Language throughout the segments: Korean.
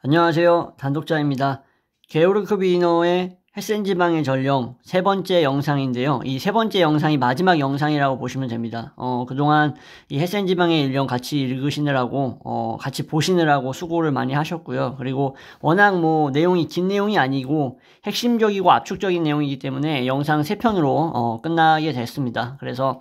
안녕하세요. 단독자입니다. 게오르크 비너의 햇센지방의 전령 세 번째 영상인데요. 이 세 번째 영상이 마지막 영상이라고 보시면 됩니다. 그동안 이 햇센지방의 일령 같이 읽으시느라고, 같이 보시느라고 수고를 많이 하셨고요. 그리고 워낙 내용이 긴 내용이 아니고 핵심적이고 압축적인 내용이기 때문에 영상 3편으로 끝나게 됐습니다. 그래서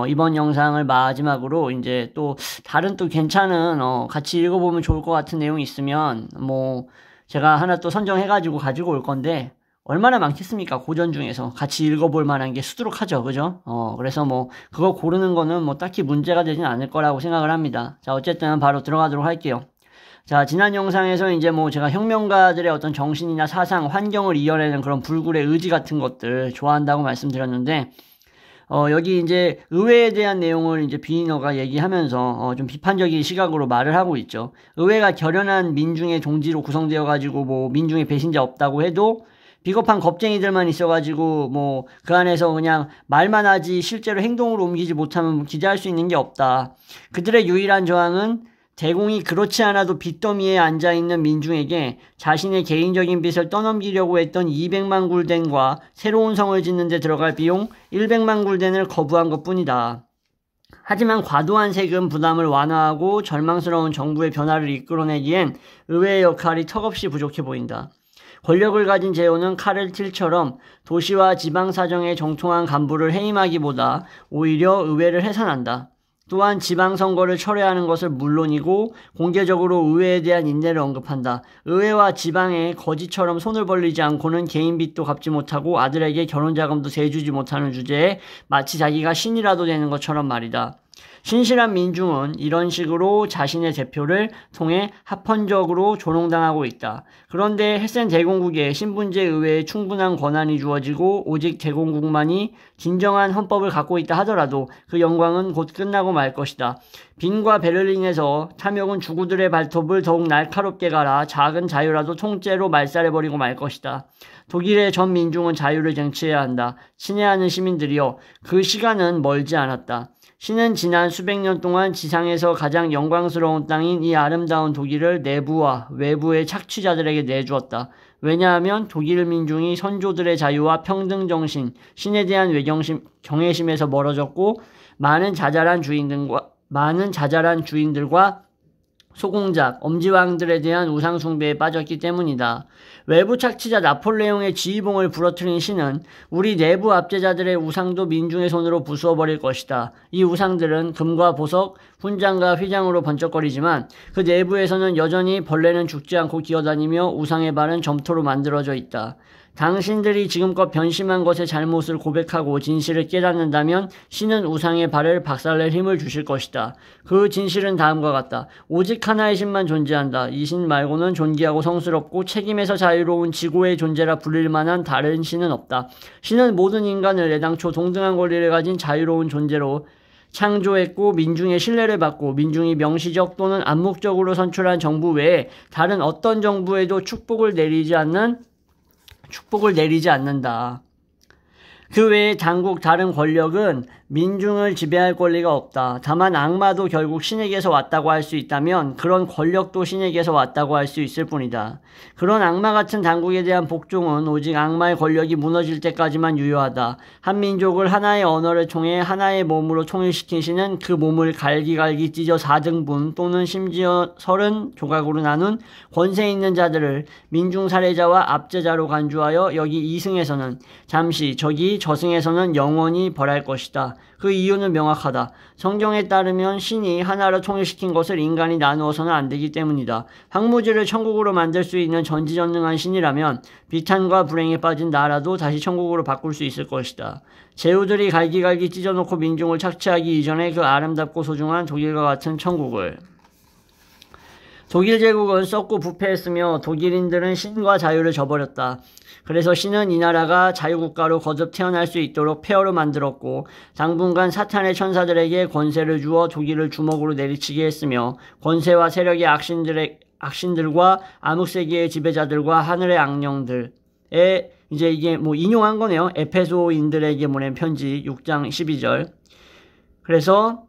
이번 영상을 마지막으로 이제 또 다른 또 괜찮은 같이 읽어보면 좋을 것 같은 내용이 있으면 제가 하나 또 선정해가지고 가지고 올 건데 얼마나 많겠습니까? 고전 중에서 같이 읽어볼 만한 게 수두룩하죠, 그죠? 그래서 그거 고르는 거는 딱히 문제가 되진 않을 거라고 생각을 합니다. 자, 어쨌든 바로 들어가도록 할게요. 자, 지난 영상에서 이제 제가 혁명가들의 어떤 정신이나 사상, 환경을 이겨내는 그런 불굴의 의지 같은 것들 좋아한다고 말씀드렸는데, 여기 이제 의회에 대한 내용을 이제 비너가 얘기하면서 좀 비판적인 시각으로 말을 하고 있죠. 의회가 결연한 민중의 종지로 구성되어 가지고 민중의 배신자 없다고 해도 비겁한 겁쟁이들만 있어가지고 그 안에서 그냥 말만 하지 실제로 행동으로 옮기지 못하면 기대할 수 있는 게 없다. 그들의 유일한 저항은 대공이 그렇지 않아도 빚더미에 앉아있는 민중에게 자신의 개인적인 빚을 떠넘기려고 했던 200만 굴덴과 새로운 성을 짓는 데 들어갈 비용 100만 굴덴을 거부한 것뿐이다. 하지만 과도한 세금 부담을 완화하고 절망스러운 정부의 변화를 이끌어내기엔 의회의 역할이 턱없이 부족해 보인다. 권력을 가진 제호는 칼을 틸처럼 도시와 지방 사정에 정통한 간부를 해임하기보다 오히려 의회를 해산한다. 또한 지방선거를 철회하는 것을 물론이고 공개적으로 의회에 대한 인내를 언급한다. 의회와 지방에 거지처럼 손을 벌리지 않고는 개인 빚도 갚지 못하고 아들에게 결혼자금도 대주지 못하는 주제에 마치 자기가 신이라도 되는 것처럼 말이다. 신실한 민중은 이런 식으로 자신의 대표를 통해 합헌적으로 조롱당하고 있다. 그런데 햇센 대공국에 신분제 의회에 충분한 권한이 주어지고 오직 대공국만이 진정한 헌법을 갖고 있다 하더라도 그 영광은 곧 끝나고 말 것이다. 빈과 베를린에서 탐욕은 주구들의 발톱을 더욱 날카롭게 갈아 작은 자유라도 통째로 말살해버리고 말 것이다. 독일의 전 민중은 자유를 쟁취해야 한다. 친애하는 시민들이여, 그 시간은 멀지 않았다. 신은 지난 수백 년 동안 지상에서 가장 영광스러운 땅인 이 아름다운 독일을 내부와 외부의 착취자들에게 내주었다. 왜냐하면 독일 민중이 선조들의 자유와 평등정신, 신에 대한 경외심에서 멀어졌고 많은 자잘한 주인들과 소공작, 엄지왕들에 대한 우상숭배에 빠졌기 때문이다. 외부 착취자 나폴레옹의 지휘봉을 부러뜨린 신은 우리 내부 압제자들의 우상도 민중의 손으로 부수어버릴 것이다. 이 우상들은 금과 보석, 훈장과 휘장으로 번쩍거리지만 그 내부에서는 여전히 벌레는 죽지 않고 기어다니며 우상의 발은 점토로 만들어져 있다. 당신들이 지금껏 변심한 것의 잘못을 고백하고 진실을 깨닫는다면 신은 우상의 발을 박살낼 힘을 주실 것이다. 그 진실은 다음과 같다. 오직 하나의 신만 존재한다. 이 신 말고는 존귀하고 성스럽고 책임에서 자유로운 지고의 존재라 불릴 만한 다른 신은 없다. 신은 모든 인간을 애당초 동등한 권리를 가진 자유로운 존재로 창조했고 민중의 신뢰를 받고 민중이 명시적 또는 암묵적으로 선출한 정부 외에 다른 어떤 정부에도 축복을 내리지 않는다. 그 외에 당국 다른 권력은 민중을 지배할 권리가 없다. 다만 악마도 결국 신에게서 왔다고 할 수 있다면 그런 권력도 신에게서 왔다고 할 수 있을 뿐이다. 그런 악마 같은 당국에 대한 복종은 오직 악마의 권력이 무너질 때까지만 유효하다. 한 민족을 하나의 언어를 통해 하나의 몸으로 통일시킨 신은 그 몸을 갈기갈기 찢어 4등분 또는 심지어 30조각으로 나눈 권세 있는 자들을 민중 살해자와 압제자로 간주하여 여기 2승에서는 잠시 저기 저승에서는 영원히 벌할 것이다. 그 이유는 명확하다. 성경에 따르면 신이 하나로 통일시킨 것을 인간이 나누어서는 안 되기 때문이다. 황무지를 천국으로 만들 수 있는 전지전능한 신이라면 비탄과 불행에 빠진 나라도 다시 천국으로 바꿀 수 있을 것이다. 제후들이 갈기갈기 찢어놓고 민중을 착취하기 이전에 그 아름답고 소중한 독일과 같은 천국을. 독일 제국은 썩고 부패했으며 독일인들은 신과 자유를 저버렸다. 그래서 신은 이 나라가 자유국가로 거듭 태어날 수 있도록 폐허로 만들었고 당분간 사탄의 천사들에게 권세를 주어 독일을 주먹으로 내리치게 했으며 권세와 세력의 악신들과 암흑세계의 지배자들과 하늘의 악령들에 이제 이게 인용한 거네요. 에페소인들에게 보낸 편지 6장 12절. 그래서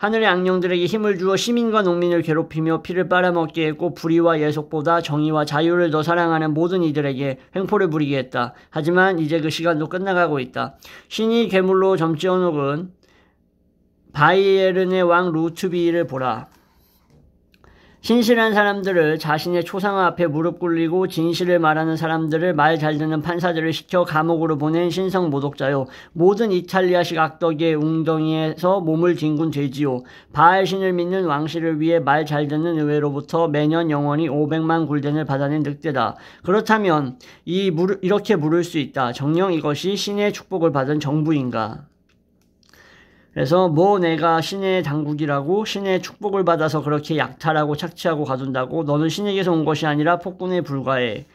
하늘의 악령들에게 힘을 주어 시민과 농민을 괴롭히며 피를 빨아먹게 했고 불의와 예속보다 정의와 자유를 더 사랑하는 모든 이들에게 횡포를 부리게 했다. 하지만 이제 그 시간도 끝나가고 있다. 신이 괴물로 점치어 놓은 바이에른의 왕 루투비를 보라. 신실한 사람들을 자신의 초상화 앞에 무릎 꿇리고 진실을 말하는 사람들을 말 잘 듣는 판사들을 시켜 감옥으로 보낸 신성 모독자요. 모든 이탈리아식 악덕의 웅덩이에서 몸을 뒹군 돼지요. 바알 신을 믿는 왕실을 위해 말 잘 듣는 의회로부터 매년 영원히 500만 굴덴을 받아낸 늑대다. 그렇다면 이렇게 물을 수 있다. 정녕 이것이 신의 축복을 받은 정부인가? 그래서 뭐 내가 신의 당국이라고 신의 축복을 받아서 그렇게 약탈하고 착취하고 가둔다고 너는 신에게서 온 것이 아니라 폭군에 불과해.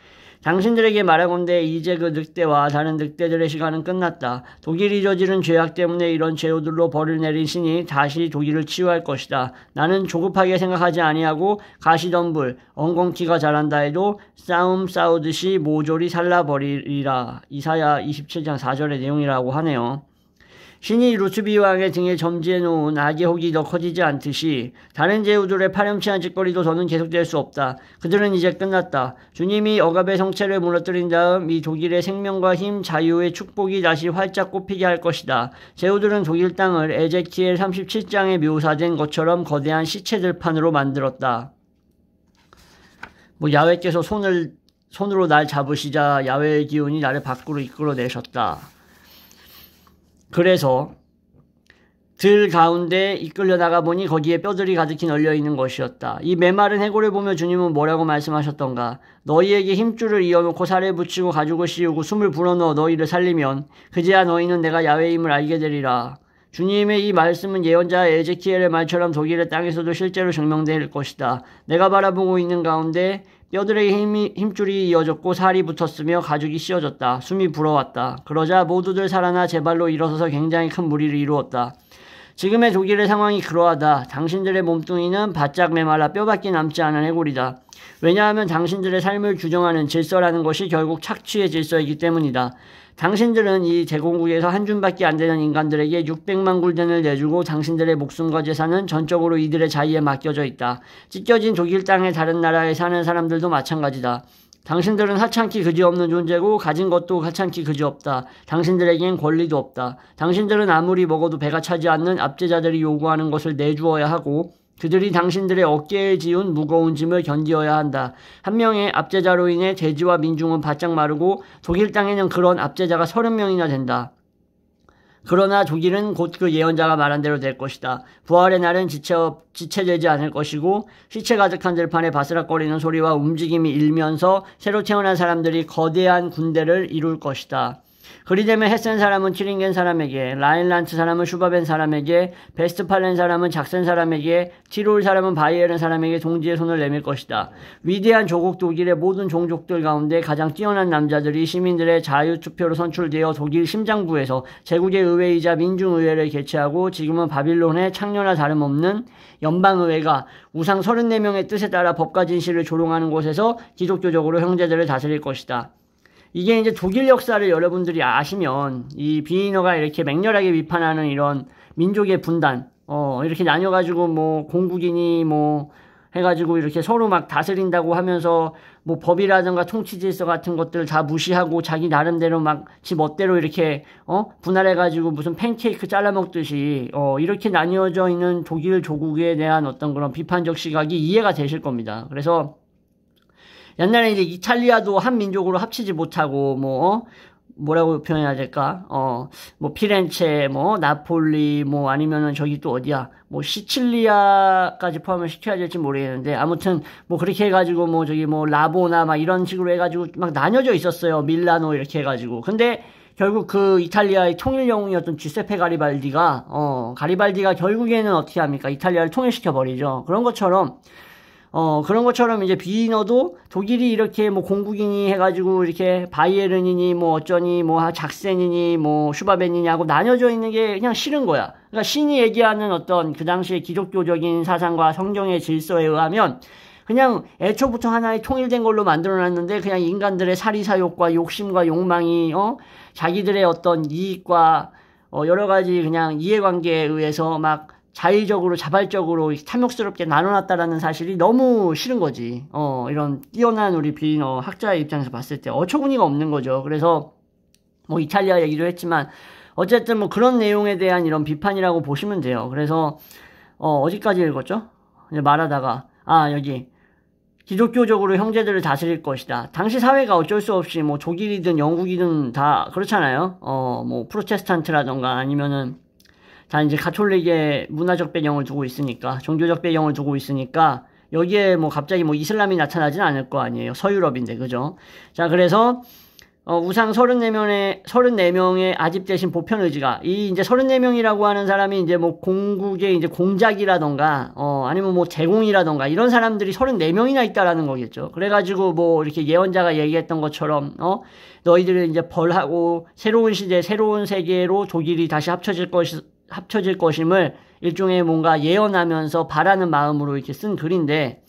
당신들에게 말하건대 이제 그 늑대와 다른 늑대들의 시간은 끝났다. 독일이 저지른 죄악 때문에 이런 죄우들로 벌을 내린 신이 다시 독일을 치유할 것이다. 나는 조급하게 생각하지 아니하고 가시덤불 엉겅퀴가 자란다 해도 싸움 싸우듯이 모조리 살라버리리라. 이사야 27장 4절의 내용이라고 하네요. 신이 루투비 왕의 등에 점지해 놓은 악의 혹이 더 커지지 않듯이 다른 제후들의 파렴치한 짓거리도 더는 계속될 수 없다. 그들은 이제 끝났다. 주님이 억압의 성체를 무너뜨린 다음 이 독일의 생명과 힘, 자유의 축복이 다시 활짝 꽃피게 할 것이다. 제후들은 독일 땅을 에제키엘 37장에 묘사된 것처럼 거대한 시체들판으로 만들었다. 야훼께서 손으로 날 잡으시자 야훼의 기운이 나를 밖으로 이끌어내셨다. 그래서 들 가운데 이끌려 나가보니 거기에 뼈들이 가득히 널려있는 것이었다. 이 메마른 해골을 보며 주님은 뭐라고 말씀하셨던가? 너희에게 힘줄을 이어놓고 살에 붙이고 가죽을 씌우고 숨을 불어넣어 너희를 살리면 그제야 너희는 내가 야훼임을 알게 되리라. 주님의 이 말씀은 예언자 에제키엘의 말처럼 독일의 땅에서도 실제로 증명될 것이다. 내가 바라보고 있는 가운데 뼈들의 힘줄이 이어졌고 살이 붙었으며 가죽이 씌어졌다. 숨이 불어왔다. 그러자 모두들 살아나 제 발로 일어서서 굉장히 큰 무리를 이루었다. 지금의 독일의 상황이 그러하다. 당신들의 몸뚱이는 바짝 메말라 뼈밖에 남지 않은 해골이다. 왜냐하면 당신들의 삶을 규정하는 질서라는 것이 결국 착취의 질서이기 때문이다. 당신들은 이 제공국에서 한 줌밖에 안 되는 인간들에게 600만 굴덴을 내주고 당신들의 목숨과 재산은 전적으로 이들의 자유에 맡겨져 있다. 찢겨진 독일 땅의 다른 나라에 사는 사람들도 마찬가지다. 당신들은 하찮기 그지없는 존재고 가진 것도 하찮기 그지없다. 당신들에겐 권리도 없다. 당신들은 아무리 먹어도 배가 차지 않는 압제자들이 요구하는 것을 내주어야 하고 그들이 당신들의 어깨에 지운 무거운 짐을 견디어야 한다. 한 명의 압제자로 인해 대지와 민중은 바짝 마르고 독일 땅에는 그런 압제자가 30명이나 된다. 그러나 독일은 곧 그 예언자가 말한 대로 될 것이다. 부활의 날은 지체되지 않을 것이고 시체 가득한 들판에 바스락거리는 소리와 움직임이 일면서 새로 태어난 사람들이 거대한 군대를 이룰 것이다. 그리 되면 헤센 사람은 튜링겐 사람에게, 라인란트 사람은 슈바벤 사람에게, 베스트팔렌 사람은 작센 사람에게, 티롤 사람은 바이에른 사람에게 동지의 손을 내밀 것이다. 위대한 조국 독일의 모든 종족들 가운데 가장 뛰어난 남자들이 시민들의 자유투표로 선출되어 독일 심장부에서 제국의 의회이자 민중의회를 개최하고 지금은 바빌론의 창녀나 다름없는 연방의회가 우상 34명의 뜻에 따라 법과 진실을 조롱하는 곳에서 기독교적으로 형제들을 다스릴 것이다. 이게 이제 독일 역사를 여러분들이 아시면 이 비이너가 이렇게 맹렬하게 비판하는 이런 민족의 분단, 이렇게 나뉘어가지고 뭐 공국이니 뭐 해가지고 이렇게 서로 막 다스린다고 하면서 뭐 법이라든가 통치 질서 같은 것들 다 무시하고 자기 나름대로 막 지 멋대로 이렇게 분할해가지고 무슨 팬케이크 잘라 먹듯이 이렇게 나뉘어져 있는 독일 조국에 대한 어떤 그런 비판적 시각이 이해가 되실 겁니다. 그래서 옛날에 이제 이탈리아도 한 민족으로 합치지 못하고 뭐라고 표현해야 될까? 뭐 피렌체, 뭐 나폴리, 뭐 아니면은 저기 또 어디야? 뭐 시칠리아까지 포함을 시켜야 될지 모르겠는데 아무튼 뭐 그렇게 해가지고 뭐 저기 뭐 라보나 막 이런 식으로 해가지고 막 나뉘어져 있었어요. 밀라노 이렇게 해가지고. 근데 결국 그 이탈리아의 통일 영웅이었던 주세페 가리발디가 결국에는 어떻게 합니까? 이탈리아를 통일시켜 버리죠. 그런 것처럼 이제 비너도 독일이 이렇게 뭐 공국이니 해가지고 이렇게 바이에른이니 뭐 어쩌니 뭐 작센이니 뭐 슈바벤이니 하고 나뉘어져 있는 게 그냥 싫은 거야. 그러니까 신이 얘기하는 어떤 그 당시의 기독교적인 사상과 성경의 질서에 의하면 그냥 애초부터 하나의 통일된 걸로 만들어놨는데 그냥 인간들의 사리사욕과 욕심과 욕망이 자기들의 어떤 이익과 여러 가지 그냥 이해관계에 의해서 막 자의적으로 자발적으로 탐욕스럽게 나눠놨다라는 사실이 너무 싫은 거지. 이런 뛰어난 우리 비인어 학자의 입장에서 봤을 때 어처구니가 없는 거죠. 그래서 뭐 이탈리아 얘기도 했지만 어쨌든 뭐 그런 내용에 대한 이런 비판이라고 보시면 돼요. 그래서 어디까지 읽었죠? 이제 말하다가 여기 기독교적으로 형제들을 다스릴 것이다. 당시 사회가 어쩔 수 없이 뭐 독일이든 영국이든 다 그렇잖아요. 뭐 프로테스탄트라던가 아니면은 다 이제 가톨릭의 문화적 배경을 두고 있으니까, 종교적 배경을 두고 있으니까 여기에 뭐 갑자기 뭐 이슬람이 나타나진 않을 거 아니에요. 서유럽인데, 그죠? 자, 그래서 우상 34명의 아집 대신 보편 의지가, 이 이제 34명이라고 하는 사람이 이제 뭐 공국의 이제 공작이라던가, 아니면 뭐 제공이라던가, 이런 사람들이 34명이나 있다라는 거겠죠. 그래가지고 뭐 이렇게 예언자가 얘기했던 것처럼, 너희들은 이제 벌하고 새로운 시대, 새로운 세계로 독일이 다시 합쳐질 것임을 일종의 뭔가 예언하면서 바라는 마음으로 이렇게 쓴 글인데,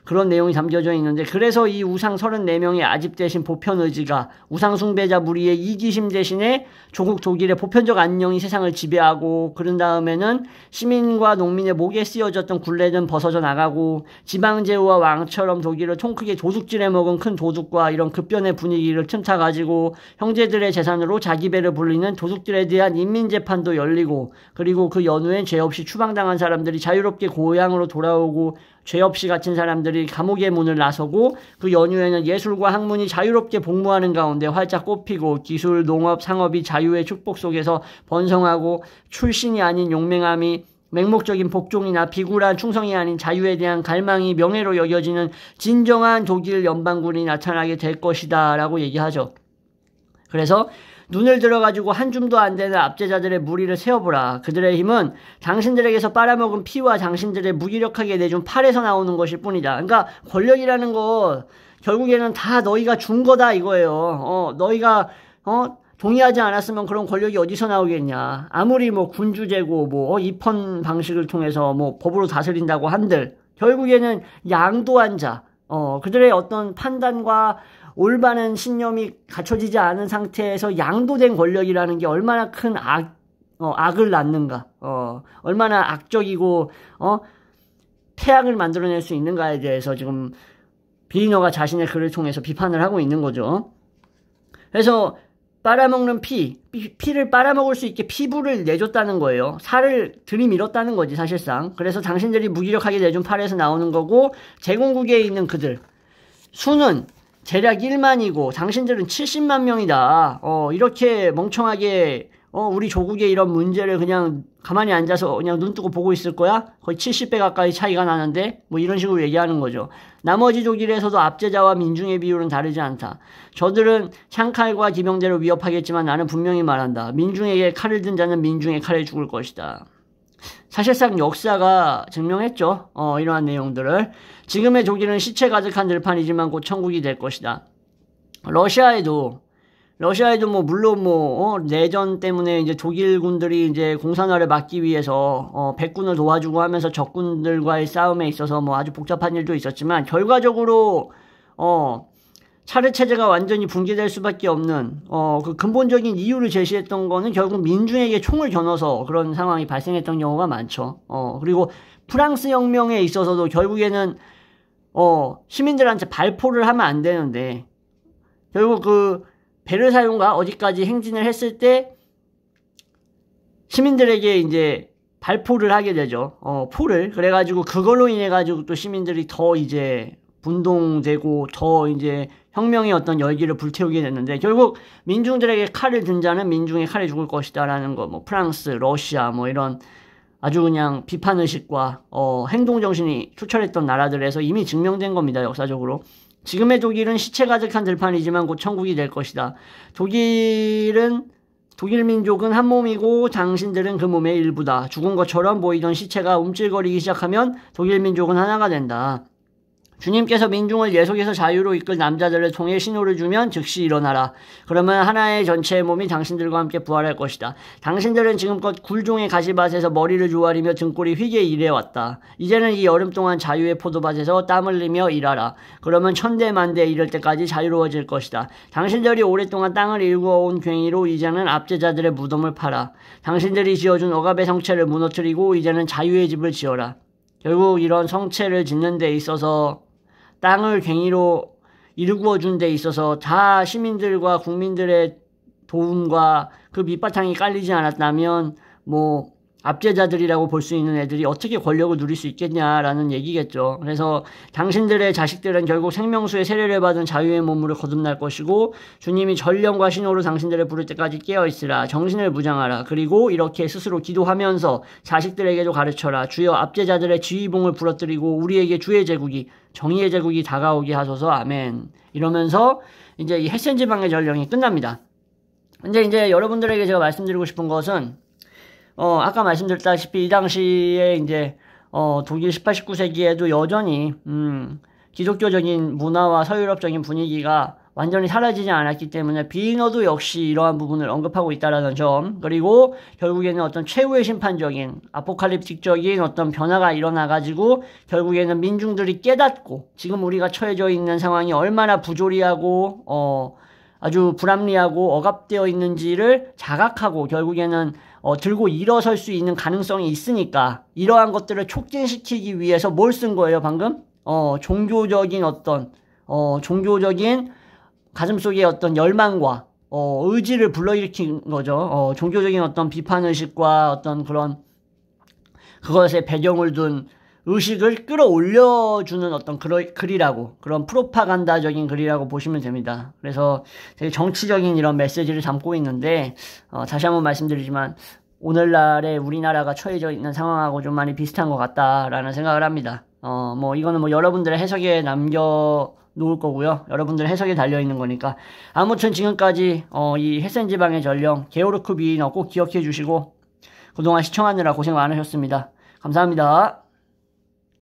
그런 내용이 담겨져 있는데, 그래서 이 우상 34명의 아집 대신 보편 의지가 우상 숭배자 무리의 이기심 대신에 조국 독일의 보편적 안녕이 세상을 지배하고, 그런 다음에는 시민과 농민의 목에 쓰여졌던 굴레는 벗어져 나가고, 지방제후와 왕처럼 독일을 통크게 도둑질해 먹은 큰 도둑과 이런 급변의 분위기를 틈타가지고 형제들의 재산으로 자기 배를 불리는 도둑들에 대한 인민재판도 열리고, 그리고 그 연후엔 죄 없이 추방당한 사람들이 자유롭게 고향으로 돌아오고, 죄 없이 갇힌 사람들이 감옥의 문을 나서고, 그 연휴에는 예술과 학문이 자유롭게 복무하는 가운데 활짝 꽃피고, 기술, 농업, 상업이 자유의 축복 속에서 번성하고, 출신이 아닌 용맹함이 맹목적인 복종이나 비굴한 충성이 아닌 자유에 대한 갈망이 명예로 여겨지는 진정한 독일 연방군이 나타나게 될 것이다 라고 얘기하죠. 그래서 눈을 들어가지고 한 줌도 안 되는 압제자들의 무리를 세어보라. 그들의 힘은 당신들에게서 빨아먹은 피와 당신들의 무기력하게 내준 팔에서 나오는 것일 뿐이다. 그러니까 권력이라는 거 결국에는 다 너희가 준 거다 이거예요. 너희가 동의하지 않았으면 그런 권력이 어디서 나오겠냐. 아무리 뭐 군주제고 뭐 입헌 방식을 통해서 뭐 법으로 다스린다고 한들 결국에는 양도한 자, 그들의 어떤 판단과 올바른 신념이 갖춰지지 않은 상태에서 양도된 권력이라는 게 얼마나 큰 악을 낳는가, 얼마나 악적이고, 폐악을 만들어낼 수 있는가에 대해서 지금 비이너가 자신의 글을 통해서 비판을 하고 있는 거죠. 그래서 빨아먹는 피를 빨아먹을 수 있게 피부를 내줬다는 거예요. 살을 들이밀었다는 거지, 사실상. 그래서 당신들이 무기력하게 내준 팔에서 나오는 거고, 제공국에 있는 그들. 수는 대략 1만이고 당신들은 70만 명이다. 이렇게 멍청하게 우리 조국의 이런 문제를 그냥 가만히 앉아서 그냥 눈 뜨고 보고 있을 거야? 거의 70배 가까이 차이가 나는데 뭐 이런 식으로 얘기하는 거죠. 나머지 독일에서도 압제자와 민중의 비율은 다르지 않다. 저들은 창칼과 기병대를 위협하겠지만 나는 분명히 말한다. 민중에게 칼을 든 자는 민중의 칼에 죽을 것이다. 사실상 역사가 증명했죠. 이러한 내용들을. 지금의 독일은 시체 가득한 들판이지만 곧 천국이 될 것이다. 러시아에도 뭐 물론 뭐 내전 때문에 이제 독일군들이 이제 공산화를 막기 위해서 백군을 도와주고 하면서 적군들과의 싸움에 있어서 뭐 아주 복잡한 일도 있었지만 결과적으로 차르 체제가 완전히 붕괴될 수밖에 없는 그 근본적인 이유를 제시했던 거는 결국 민중에게 총을 겨눠서 그런 상황이 발생했던 경우가 많죠. 그리고 프랑스 혁명에 있어서도 결국에는 시민들한테 발포를 하면 안 되는데 결국 그 베르사유인가 어디까지 행진을 했을 때 시민들에게 이제 발포를 하게 되죠. 포를. 그래가지고 그걸로 인해 가지고 또 시민들이 더 이제 분동되고 더 이제 혁명의 어떤 열기를 불태우게 됐는데 결국 민중들에게 칼을 든 자는 민중의 칼에 죽을 것이다라는 거. 뭐 프랑스, 러시아 뭐 이런 아주 그냥 비판의식과 행동정신이 투철했던 나라들에서 이미 증명된 겁니다. 역사적으로. 지금의 독일은 시체 가득한 들판이지만 곧 천국이 될 것이다. 독일 민족은 한 몸이고 당신들은 그 몸의 일부다. 죽은 것처럼 보이던 시체가 움찔거리기 시작하면 독일 민족은 하나가 된다. 주님께서 민중을 예속에서 자유로 이끌 남자들을 통해 신호를 주면 즉시 일어나라. 그러면 하나의 전체의 몸이 당신들과 함께 부활할 것이다. 당신들은 지금껏 굴종의 가시밭에서 머리를 조아리며 등골이 휘게 일해왔다. 이제는 이 여름 동안 자유의 포도밭에서 땀 흘리며 일하라. 그러면 천대만대 이를 때까지 자유로워질 것이다. 당신들이 오랫동안 땅을 일구어온 괭이로 이제는 압제자들의 무덤을 파라. 당신들이 지어준 억압의 성체를 무너뜨리고 이제는 자유의 집을 지어라. 결국 이런 성체를 짓는 데 있어서 땅을 괭이로 일구어 준 데 있어서 다 시민들과 국민들의 도움과 그 밑바탕이 깔리지 않았다면 뭐 압제자들이라고 볼 수 있는 애들이 어떻게 권력을 누릴 수 있겠냐라는 얘기겠죠. 그래서 당신들의 자식들은 결국 생명수의 세례를 받은 자유의 몸으로 거듭날 것이고 주님이 전령과 신호로 당신들을 부를 때까지 깨어있으라. 정신을 무장하라. 그리고 이렇게 스스로 기도하면서 자식들에게도 가르쳐라. 주여 압제자들의 지휘봉을 부러뜨리고 우리에게 주의 제국이 정의의 제국이 다가오게 하소서. 아멘. 이러면서 이제 이 헷센지방의 전령이 끝납니다. 근데 이제 여러분들에게 제가 말씀드리고 싶은 것은 아까 말씀드렸다시피 이 당시에 이제 독일 18, 19세기에도 여전히 기독교적인 문화와 서유럽적인 분위기가 완전히 사라지지 않았기 때문에 비너도 역시 이러한 부분을 언급하고 있다라는 점, 그리고 결국에는 어떤 최후의 심판적인 아포칼립틱적인 어떤 변화가 일어나가지고 결국에는 민중들이 깨닫고 지금 우리가 처해져 있는 상황이 얼마나 부조리하고 아주 불합리하고 억압되어 있는지를 자각하고 결국에는 들고 일어설 수 있는 가능성이 있으니까 이러한 것들을 촉진시키기 위해서 뭘 쓴 거예요, 방금? 종교적인 종교적인 가슴속의 어떤 열망과 의지를 불러일으킨 거죠. 종교적인 어떤 비판의식과 어떤 그것에 배경을 둔 의식을 끌어올려주는 어떤 글이라고, 그런 프로파간다적인 글이라고 보시면 됩니다. 그래서 되게 정치적인 이런 메시지를 담고 있는데, 다시 한번 말씀드리지만, 오늘날의 우리나라가 처해져 있는 상황하고 좀 많이 비슷한 것 같다라는 생각을 합니다. 이거는 여러분들의 해석에 놓을 거고요. 여러분들의 해석에 달려있는 거니까. 아무튼 지금까지, 이 헤센지방의 전령, 게오르크 비인어 꼭 기억해 주시고, 그동안 시청하느라 고생 많으셨습니다. 감사합니다.